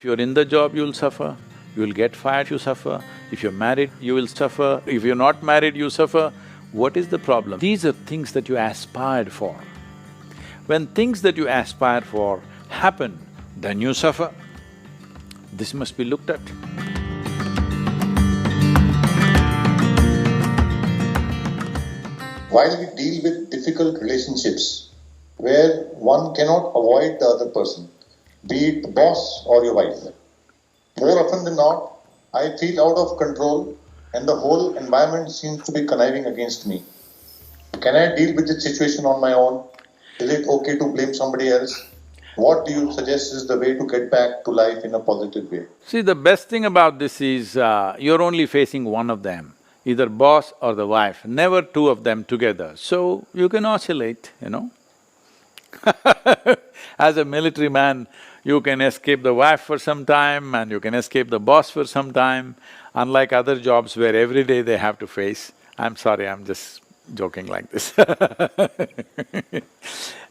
If you're in the job, you'll suffer. You'll get fired, you suffer. If you're married, you will suffer. If you're not married, you suffer. What is the problem? These are things that you aspired for. When things that you aspire for happen, then you suffer. This must be looked at. While we deal with difficult relationships where one cannot avoid the other person, be it the boss or your wife, more often than not, I feel out of control and the whole environment seems to be conniving against me. Can I deal with this situation on my own? Is it okay to blame somebody else? What do you suggest is the way to get back to life in a positive way? See, the best thing about this is, you're only facing one of them, either boss or the wife, never two of them together. So, you can oscillate, you know. As a military man, you can escape the wife for some time and you can escape the boss for some time, unlike other jobs where every day they have to face. I'm sorry, I'm just joking like this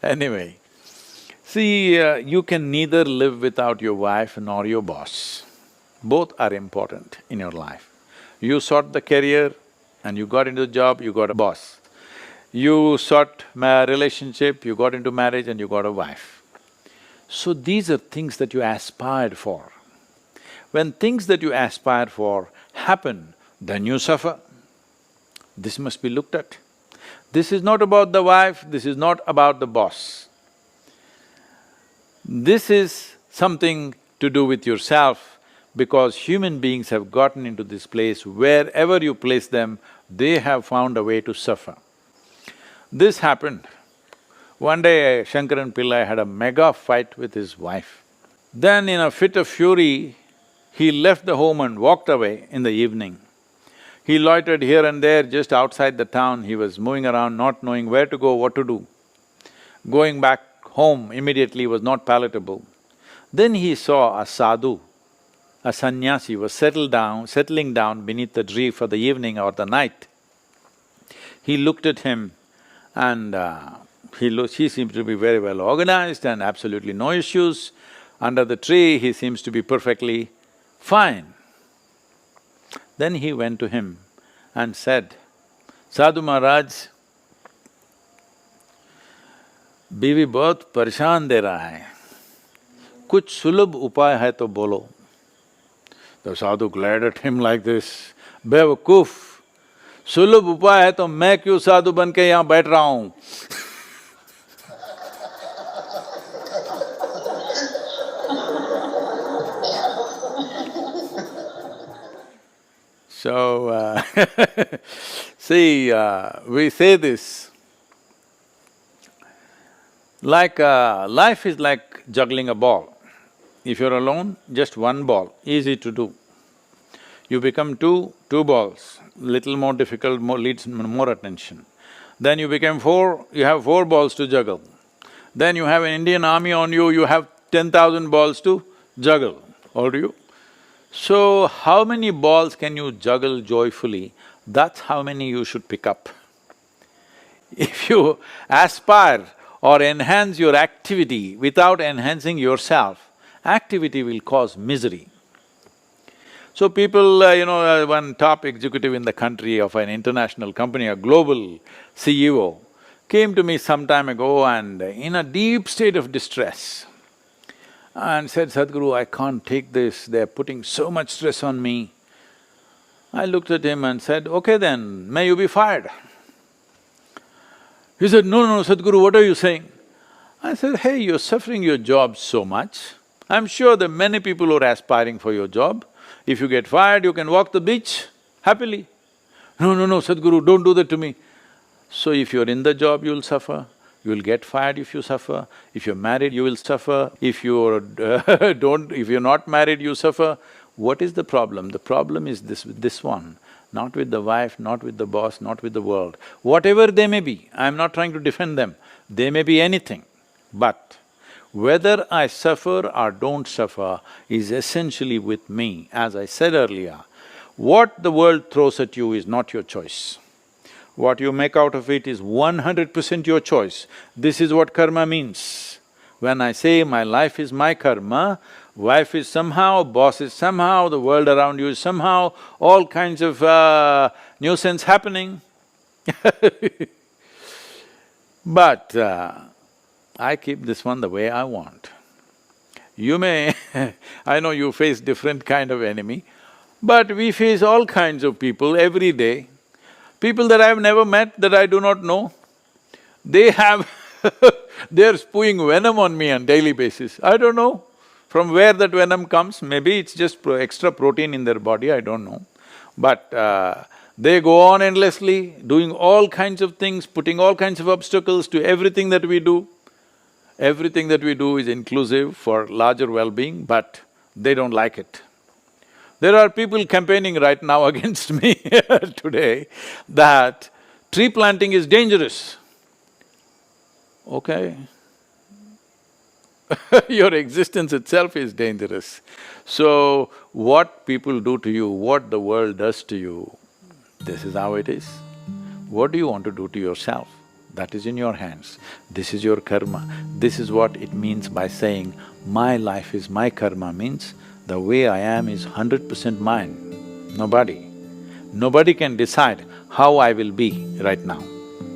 Anyway, see, you can neither live without your wife nor your boss. Both are important in your life. You sought the career and you got into the job, you got a boss. You sought a relationship, you got into marriage and you got a wife. So these are things that you aspired for. When things that you aspire for happen, then you suffer. This must be looked at. This is not about the wife, this is not about the boss. This is something to do with yourself, because human beings have gotten into this place, wherever you place them, they have found a way to suffer. This happened. One day, Shankaran Pillai had a mega fight with his wife. Then in a fit of fury, he left the home and walked away in the evening. He loitered here and there just outside the town, he was moving around not knowing where to go, what to do. Going back home immediately was not palatable. Then he saw a sadhu, a sannyasi was settling down beneath the tree for the evening or the night. He looked at him and he seemed to be very well organized and absolutely no issues. Under the tree, he seems to be perfectly fine. Then he went to him and said, "Sadhu Maharaj, बीवी बहुत परेशान दे रहा है, कुछ सुलभ उपाय है तो बोलो." The sadhu glared at him like this, "बेवकूफ, सुलभ उपाय है तो मैं क्यों साधु बन के यहाँ बैठ रहा हूँ?" So, see, we say this, like life is like juggling a ball. If you're alone, just one ball, easy to do. You become two balls, little more difficult, needs more attention. Then you become four, you have 4 balls to juggle. Then you have an Indian army on you, you have 10,000 balls to juggle, or do you? So, how many balls can you juggle joyfully? That's how many you should pick up. If you aspire or enhance your activity without enhancing yourself, activity will cause misery. So people, one top executive in the country of an international company, a global CEO, came to me some time ago and in a deep state of distress and said, "Sadhguru, I can't take this, they're putting so much stress on me." I looked at him and said, "Okay then, may you be fired." He said, "No, Sadhguru, what are you saying?" I said, "Hey, you're suffering your job so much. I'm sure there are many people who are aspiring for your job. If you get fired, you can walk the beach happily." No, Sadhguru, don't do that to me." So if you're in the job, you'll suffer. You'll get fired if you suffer. If you're married, you will suffer. If you're if you're not married, you suffer. What is the problem? The problem is this one, not with the wife, not with the boss, not with the world. Whatever they may be, I'm not trying to defend them, they may be anything. But whether I suffer or don't suffer is essentially with me. As I said earlier, what the world throws at you is not your choice. What you make out of it is 100% your choice. This is what karma means. When I say my life is my karma, Wife is somehow, boss is somehow, the world around you is somehow, all kinds of nuisance happening. But I keep this one the way I want. You may I know you face different kind of enemy, but we face all kinds of people every day. People that I've never met, that I do not know, they have they're spewing venom on me on daily basis. I don't know from where that venom comes, maybe it's just extra protein in their body, I don't know. But they go on endlessly, doing all kinds of things, putting all kinds of obstacles to everything that we do. Everything that we do is inclusive for larger well-being, but they don't like it. There are people campaigning right now against me today that tree planting is dangerous. Okay. Your existence itself is dangerous. So, what people do to you, what the world does to you, this is how it is. What do you want to do to yourself? That is in your hands. This is your karma. This is what it means by saying, my life is my karma, means the way I am is 100% mine, nobody. Nobody can decide how I will be right now.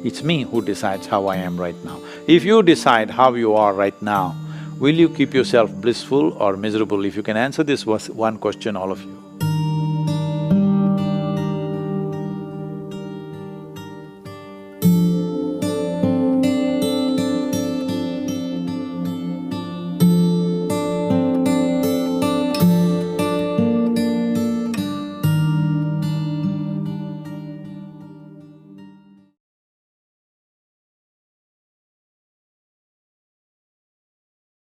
It's me who decides how I am right now. If you decide how you are right now, will you keep yourself blissful or miserable? If you can answer this one question, all of you.